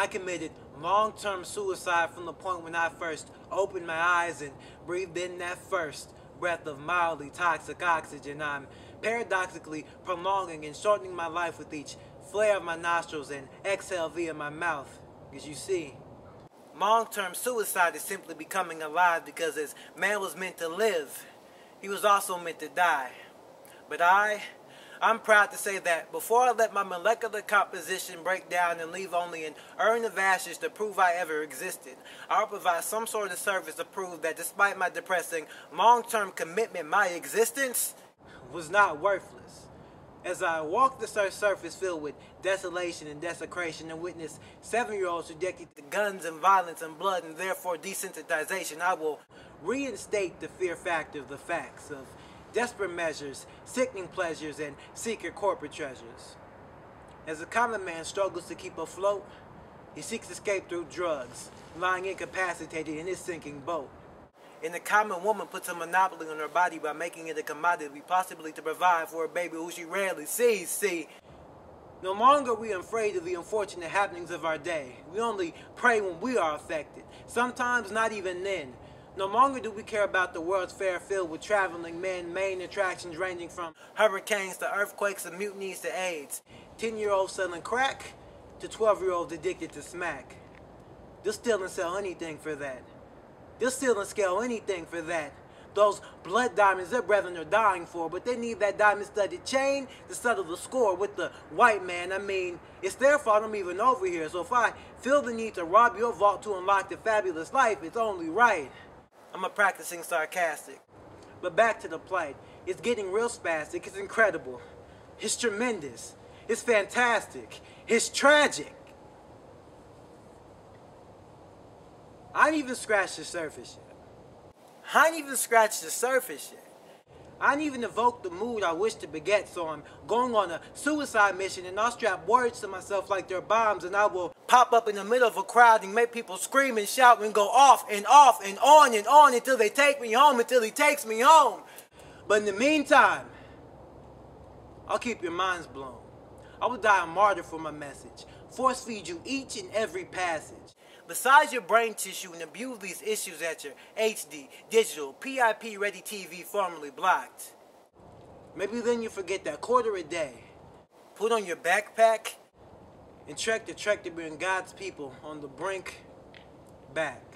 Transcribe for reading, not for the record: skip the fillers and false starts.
I committed long-term suicide from the point when I first opened my eyes and breathed in that first breath of mildly toxic oxygen. I'm paradoxically prolonging and shortening my life with each flare of my nostrils and exhale via my mouth. As you see, long-term suicide is simply becoming alive, because as man was meant to live, he was also meant to die. But I'm proud to say that before I let my molecular composition break down and leave only an urn of ashes to prove I ever existed, I'll provide some sort of service to prove that despite my depressing long-term commitment, my existence was not worthless. As I walk this earth's surface filled with desolation and desecration and witness 7-year-olds addicted to guns and violence and blood and therefore desensitization, I will reinstate the fear factor of the facts of desperate measures, sickening pleasures, and secret corporate treasures. As a common man struggles to keep afloat, he seeks escape through drugs, lying incapacitated in his sinking boat. And the common woman puts a monopoly on her body by making it a commodity, possibly to provide for a baby who she rarely sees. See, no longer are we afraid of the unfortunate happenings of our day. We only pray when we are affected, sometimes not even then. No longer do we care about the World's Fair filled with traveling men, main attractions ranging from hurricanes to earthquakes and mutinies to AIDS, 10-year-olds selling crack to 12-year-olds addicted to smack. They'll steal and sell anything for that. They'll steal and scale anything for that. Those blood diamonds their brethren are dying for, but they need that diamond-studded chain to settle the score with the white man. I mean, it's their fault I'm even over here, so if I feel the need to rob your vault to unlock the fabulous life, it's only right. I'm a practicing sarcastic. But back to the plight. It's getting real spastic. It's incredible. It's tremendous. It's fantastic. It's tragic. I ain't even scratched the surface yet. I ain't even scratched the surface yet. I ain't even evoked the mood I wish to beget, so I'm going on a suicide mission and I'll strap words to myself like they're bombs, and I will pop up in the middle of a crowd and make people scream and shout and go off and on until they take me home, until he takes me home. But in the meantime, I'll keep your minds blown. I will die a martyr for my message, force feed you each and every passage. Besides your brain tissue, and abuse these issues at your HD, digital, PIP ready TV formerly blocked. Maybe then you forget that quarter a day. Put on your backpack and trek to bring God's people on the brink back.